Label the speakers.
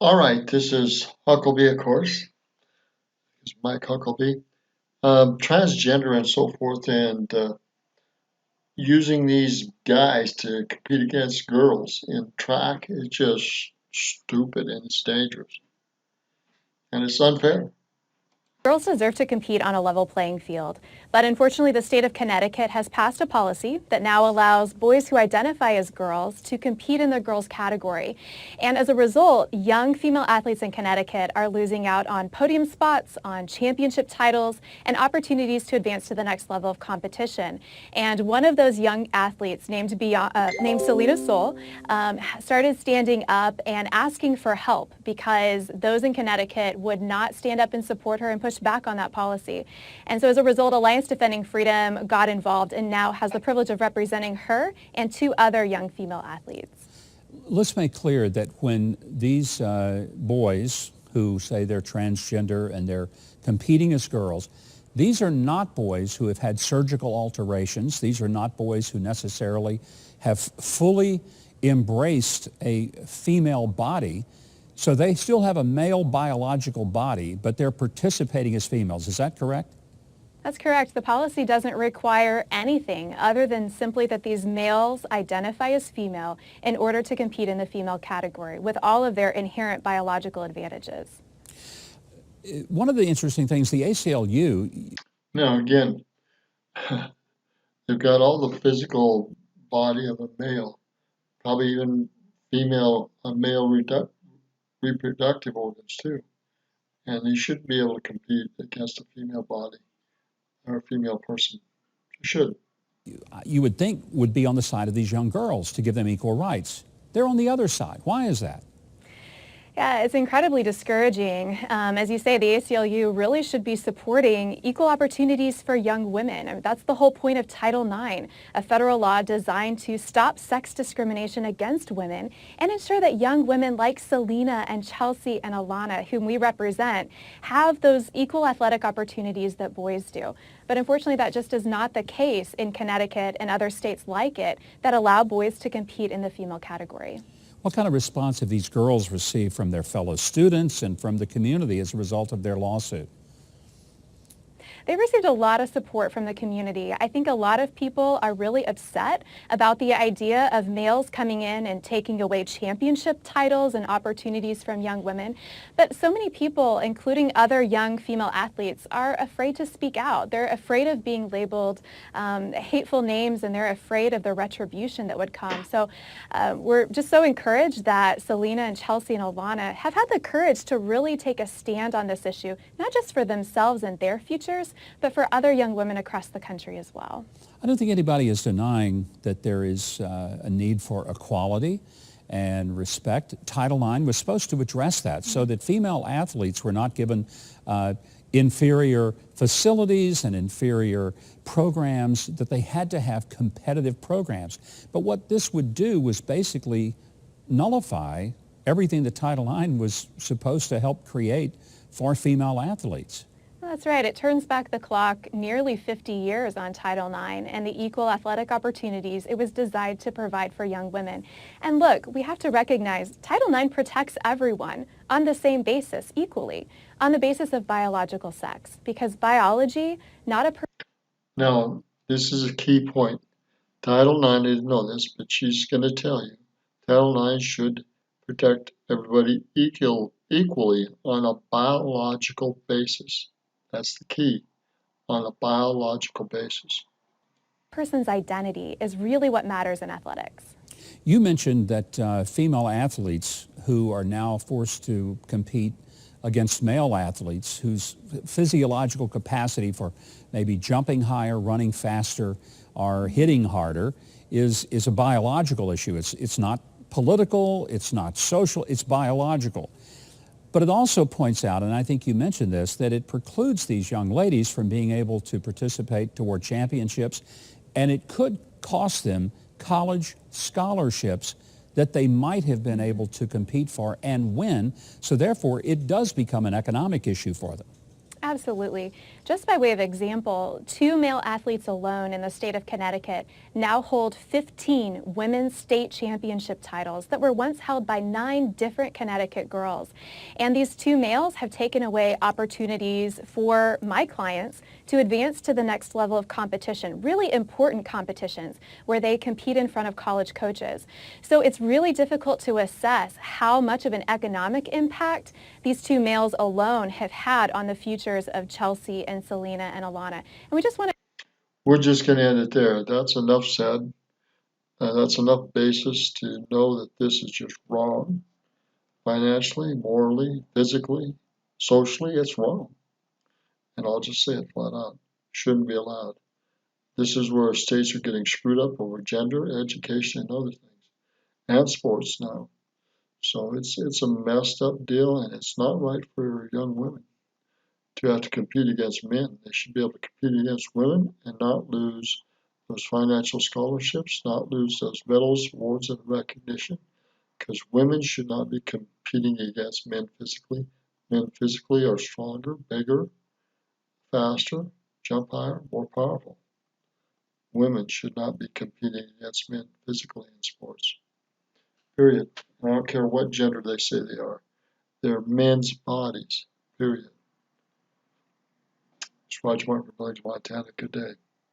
Speaker 1: All right, this is Huckleby, of course. It's Mike Huckleby. Transgender and so forth, and using these guys to compete against girls in track is just stupid and it's dangerous. And it's unfair.
Speaker 2: Girls deserve to compete on a level playing field, but unfortunately the state of Connecticut has passed a policy that now allows boys who identify as girls to compete in the girls category. And as a result, young female athletes in Connecticut are losing out on podium spots, on championship titles, and opportunities to advance to the next level of competition. And one of those young athletes named Selena Soul started standing up and asking for help because those in Connecticut would not stand up and support her and push back on that policy. And so as a result, Alliance Defending Freedom got involved and now has the privilege of representing her and two other young female athletes.
Speaker 3: Let's make clear that when these boys who say they're transgender and they're competing as girls, these are not boys who have had surgical alterations. These are not boys who necessarily have fully embraced a female body. So they still have a male biological body, but they're participating as females. Is that correct?
Speaker 2: That's correct. The policy doesn't require anything other than simply that these males identify as female in order to compete in the female category with all of their inherent biological advantages.
Speaker 3: One of the interesting things, the ACLU...
Speaker 1: Now, again, they've got all the physical body of a male, probably even male reproductive organs too. And they shouldn't be able to compete against a female body or a female person. You should.
Speaker 3: You would think would be on the side of these young girls to give them equal rights. They're on the other side. Why is that?
Speaker 2: Yeah, it's incredibly discouraging. As you say, the ACLU really should be supporting equal opportunities for young women. I mean, that's the whole point of Title IX, a federal law designed to stop sex discrimination against women and ensure that young women like Selena and Chelsea and Alana, whom we represent, have those equal athletic opportunities that boys do. But unfortunately, that just is not the case in Connecticut and other states like it that allow boys to compete in the female category.
Speaker 3: What kind of response have these girls received from their fellow students and from the community as a result of their lawsuit?
Speaker 2: They've received a lot of support from the community. I think a lot of people are really upset about the idea of males coming in and taking away championship titles and opportunities from young women. But so many people, including other young female athletes, are afraid to speak out. They're afraid of being labeled hateful names, and they're afraid of the retribution that would come. So we're just so encouraged that Selena and Chelsea and Alana have had the courage to really take a stand on this issue, not just for themselves and their futures, but for other young women across the country as well.
Speaker 3: I don't think anybody is denying that there is a need for equality and respect. Title IX was supposed to address that so that female athletes were not given inferior facilities and inferior programs, that they had to have competitive programs. But what this would do was basically nullify everything that Title IX was supposed to help create for female athletes.
Speaker 2: That's right. It turns back the clock nearly 50 years on Title IX and the equal athletic opportunities it was designed to provide for young women. And look, we have to recognize Title IX protects everyone on the same basis, equally, on the basis of biological sex, because biology, not a...
Speaker 1: Now, this is a key point. Title IX didn't know this, but she's going to tell you. Title IX should protect everybody equally on a biological basis. That's the key, on a biological basis.
Speaker 2: Person's identity is really what matters in athletics.
Speaker 3: You mentioned that female athletes who are now forced to compete against male athletes whose physiological capacity for maybe jumping higher, running faster, or hitting harder is a biological issue. It's not political, it's not social, it's biological. But it also points out, and I think you mentioned this, that it precludes these young ladies from being able to participate toward championships, and it could cost them college scholarships that they might have been able to compete for and win. So therefore, it does become an economic issue for them.
Speaker 2: Absolutely. Just by way of example, 2 male athletes alone in the state of Connecticut now hold 15 women's state championship titles that were once held by 9 different Connecticut girls. And these 2 males have taken away opportunities for my clients to advance to the next level of competition, really important competitions where they compete in front of college coaches. So it's really difficult to assess how much of an economic impact these 2 males alone have had on the futures of Chelsea and Selena and Alana. And we just want to
Speaker 1: We're just going to end it there. That's enough said. That's enough basis to know that this is just wrong. Financially, morally, physically, socially, it's wrong. And I'll just say it flat out. Shouldn't be allowed. This is where states are getting screwed up over gender, education, and other things, and sports now. So it's a messed up deal, and it's not right for young women to have to compete against men. They should be able to compete against women and not lose those financial scholarships, not lose those medals, awards, and recognition, because women should not be competing against men physically. Men physically are stronger, bigger, faster, jump higher, more powerful. Women should not be competing against men physically in sports. Period. I don't care what gender they say they are. They're men's bodies. Period. It's Roger Martin from Montana. Good day.